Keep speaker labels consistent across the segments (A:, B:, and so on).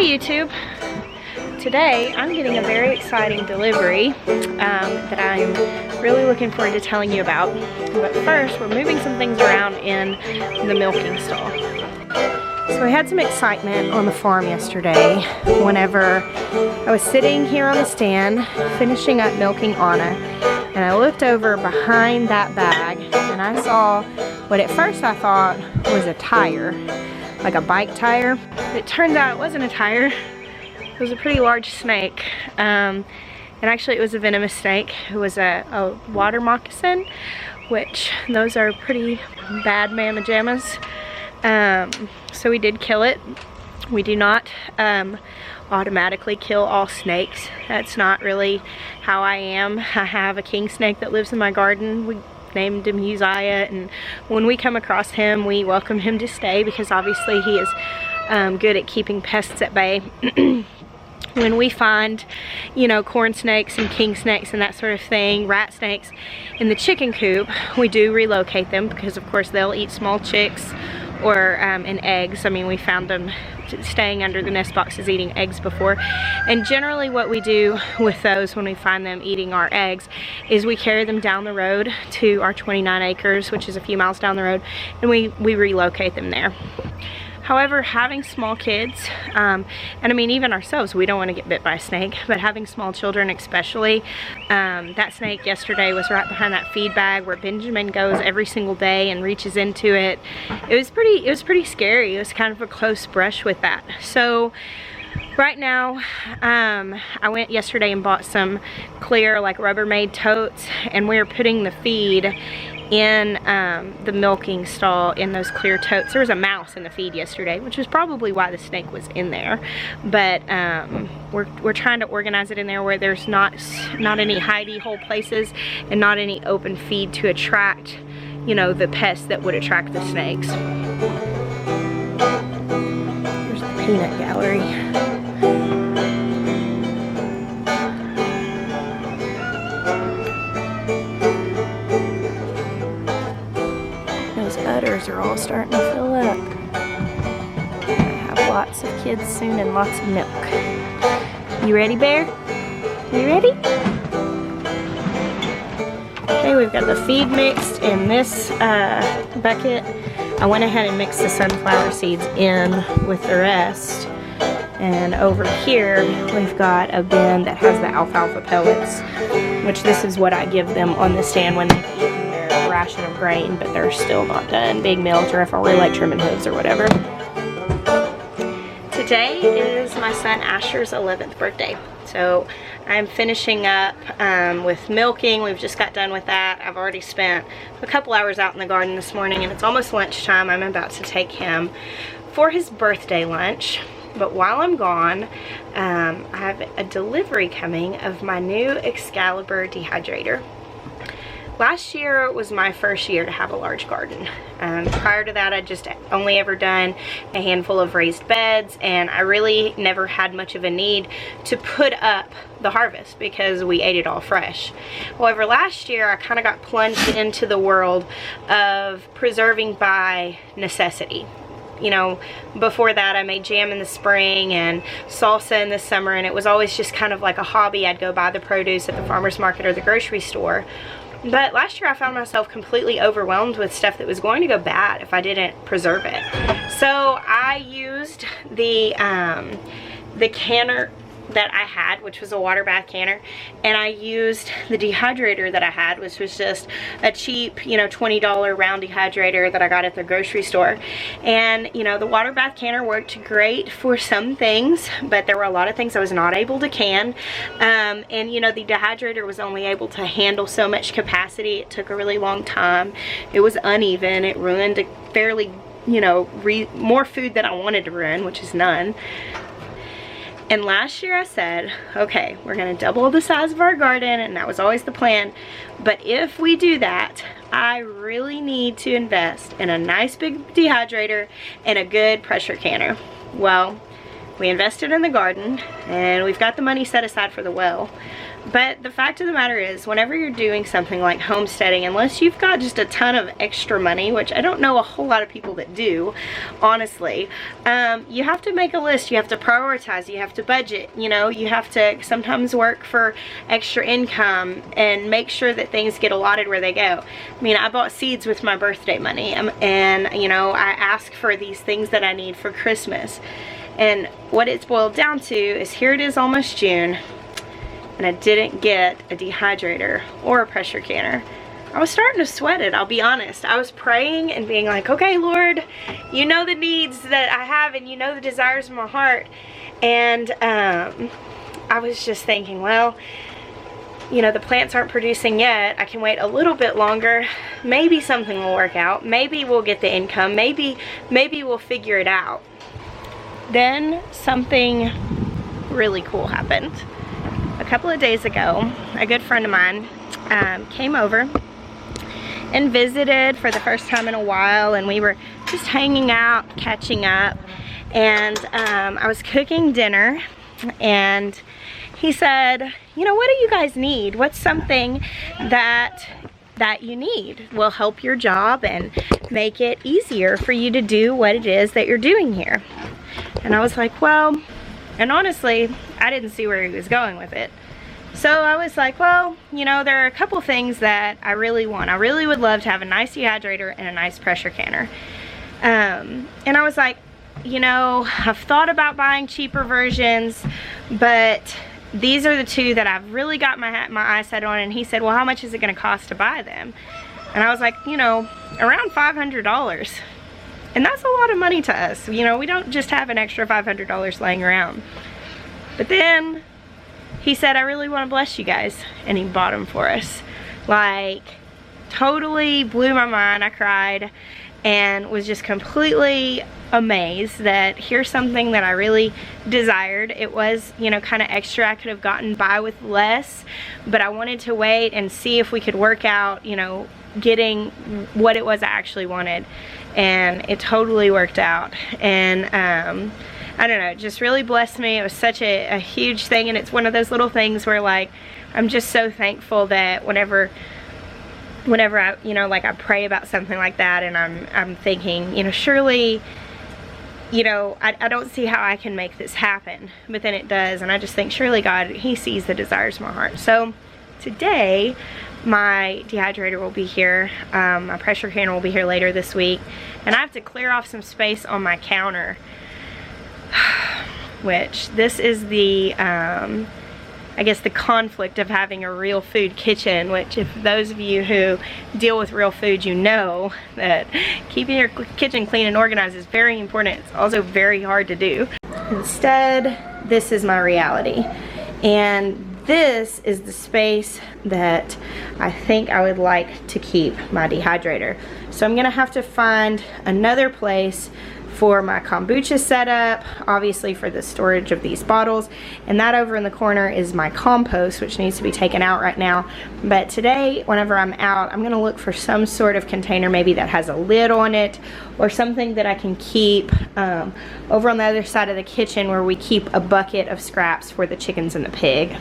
A: Hey YouTube! Today I'm getting a very exciting delivery that I'm really looking forward to telling you about. But first, we're moving some things around in the milking stall. So I had some excitement on the farm yesterday whenever I was sitting here on the stand finishing up milking Anna, and I looked over behind that bag and I saw what at first I thought was a tire, like a bike tire. It turns out it wasn't a tire. It was a pretty large snake, and actually it was a venomous snake. It was a water moccasin, which those are pretty bad mamma jammas. So we did kill it. We do not automatically kill all snakes. That's not really how I am. I have a king snake that lives in my garden. We named him Uzziah, and when we come across him, we welcome him to stay because obviously he is good at keeping pests at bay. When we find, you know, corn snakes and king snakes and that sort of thing, rat snakes in the chicken coop, we do relocate them because of course they'll eat small chicks or in eggs. I mean, we found them staying under the nest boxes eating eggs before. And generally what we do with those when we find them eating our eggs is we carry them down the road to our 29 acres, which is a few miles down the road, and we relocate them there. However, having small kids, and I mean even ourselves, we don't want to get bit by a snake, but having small children especially, that snake yesterday was right behind that feed bag where Benjamin goes every single day and reaches into it. It was pretty scary. It was kind of a close brush with that. So right now, I went yesterday and bought some clear like Rubbermaid totes, and we're putting the feed in the milking stall in those clear totes. There was a mouse in the feed yesterday, which is probably why the snake was in there. But we're trying to organize it in there where there's not any hidey hole places and not any open feed to attract, you know, the pests that would attract the snakes. Here's the peanut gallery. Udders are all starting to fill up. I have lots of kids soon and lots of milk. You ready, Bear? You ready? Okay, we've got the feed mixed in this bucket. I went ahead and mixed the sunflower seeds in with the rest. And over here, we've got a bin that has the alfalfa pellets, which this is what I give them on the stand when they've eaten their ration of grain, but they're still not done big meals, or if I really like trimming hooves or whatever. Today is my son Asher's 11th birthday. So I'm finishing up with milking. We've just got done with that. I've already spent a couple hours out in the garden this morning, and it's almost lunchtime. I'm about to take him for his birthday lunch. But while I'm gone, I have a delivery coming of my new Excalibur dehydrator. Last year was my first year to have a large garden. Prior to that, I'd just only ever done a handful of raised beds, and I really never had much of a need to put up the harvest because we ate it all fresh. However, last year I kind of got plunged into the world of preserving by necessity. You know, before that I made jam in the spring and salsa in the summer, and it was always just kind of like a hobby. I'd go buy the produce at the farmer's market or the grocery store. But last year I found myself completely overwhelmed with stuff that was going to go bad if I didn't preserve it. So I used the canner that I had, which was a water bath canner, and I used the dehydrator that I had, which was just a cheap, you know, $20 round dehydrator that I got at the grocery store. And you know, the water bath canner worked great for some things, but there were a lot of things I was not able to can. And you know, the dehydrator was only able to handle so much capacity. It took a really long time. It was uneven. It ruined a fairly, you know, more food than I wanted to ruin, which is none. And last year I said, okay, we're gonna double the size of our garden, and that was always the plan. But if we do that, I really need to invest in a nice big dehydrator and a good pressure canner. Well, we invested in the garden, and we've got the money set aside for the well. But the fact of the matter is, whenever you're doing something like homesteading, unless you've got just a ton of extra money, which I don't know a whole lot of people that do, honestly, you have to make a list, you have to prioritize, you have to budget, you know, you have to sometimes work for extra income and make sure that things get allotted where they go. I mean, I bought seeds with my birthday money, and, you know, I ask for these things that I need for Christmas. And what it's boiled down to is, here it is almost June, and I didn't get a dehydrator or a pressure canner. I was starting to sweat it, I'll be honest. I was praying and being like, okay, Lord, you know the needs that I have and you know the desires of my heart. And I was just thinking, well, you know, the plants aren't producing yet. I can wait a little bit longer. Maybe something will work out. Maybe we'll get the income. Maybe we'll figure it out. Then something really cool happened. A couple of days ago, a good friend of mine came over and visited for the first time in a while, and we were just hanging out, catching up, and I was cooking dinner, and he said, you know, what do you guys need? What's something that you need will help your job and make it easier for you to do what it is that you're doing here? And I was like, well, and honestly, I didn't see where he was going with it. So I was like, well, you know, there are a couple things that I really want. I really would love to have a nice dehydrator and a nice pressure canner. And I was like, you know, I've thought about buying cheaper versions, but these are the two that I've really got my eye set on. And he said, well, how much is it going to cost to buy them? And I was like, you know, around $500. And that's a lot of money to us. You know, we don't just have an extra $500 laying around. But then he said, I really want to bless you guys. And he bought them for us. Like, totally blew my mind. I cried and was just completely amazed that here's something that I really desired. It was, you know, kind of extra. I could have gotten by with less, but I wanted to wait and see if we could work out, you know, getting what it was I actually wanted. And it totally worked out. And I don't know, it just really blessed me. It was such a huge thing, and it's one of those little things where, like, I'm just so thankful that whenever I, you know, like, I pray about something like that, and I'm thinking, you know, surely, you know, I don't see how I can make this happen, but then it does, and I just think, surely God, He sees the desires of my heart. So today, my dehydrator will be here, my pressure canner will be here later this week, and I have to clear off some space on my counter, which this is the, I guess, the conflict of having a real food kitchen, which, if those of you who deal with real food, you know that keeping your kitchen clean and organized is very important. It's also very hard to do. Instead, this is my reality. And this is the space that I think I would like to keep my dehydrator. So I'm gonna have to find another place for my kombucha setup, obviously for the storage of these bottles, and that over in the corner is my compost, which needs to be taken out right now. But today, whenever I'm out, I'm gonna look for some sort of container maybe that has a lid on it, or something that I can keep over on the other side of the kitchen, where we keep a bucket of scraps for the chickens and the pig.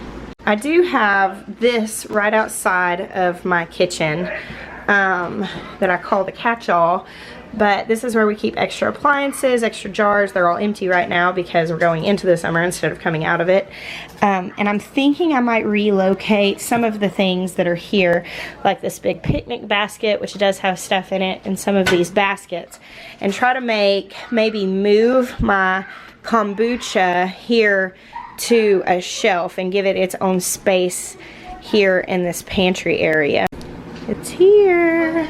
A: I do have this right outside of my kitchen that I call the catch-all, but this is where we keep extra appliances, extra jars. They're all empty right now because we're going into the summer instead of coming out of it. And I'm thinking I might relocate some of the things that are here, like this big picnic basket, which does have stuff in it, and some of these baskets, and try to maybe move my kombucha here to a shelf and give it its own space here in this pantry area. It's here.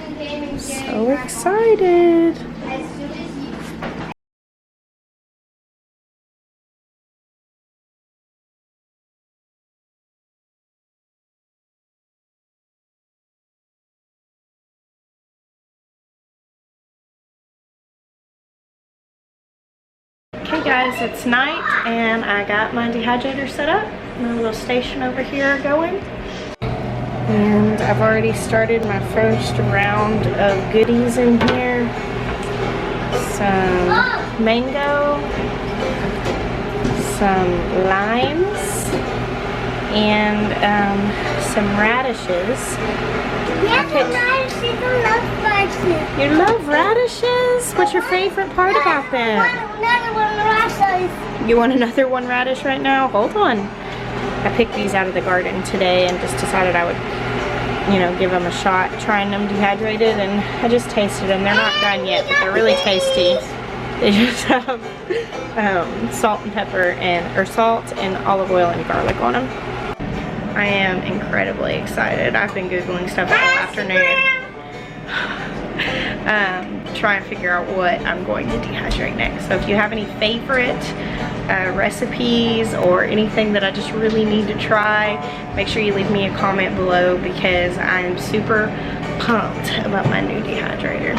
A: So excited. Okay guys, it's night and I got my dehydrator set up. My little station over here going. And I've already started my first round of goodies in here. Some mango, some limes, and some radishes.
B: Yeah, some radishes. I love radishes.
A: You love radishes? What's your favorite part about them?
B: Another one radishes.
A: You want another one radish right now? Hold on. I picked these out of the garden today and just decided I would, you know, give them a shot, trying them dehydrated, and I just tasted them. They're not done yet, but they're really tasty. They just have salt and pepper or salt and olive oil and garlic on them. I am incredibly excited. I've been Googling stuff all afternoon. Trying to figure out what I'm going to dehydrate next. So if you have any favorite recipes or anything that I just really need to try, make sure you leave me a comment below, because I'm super pumped about my new dehydrator.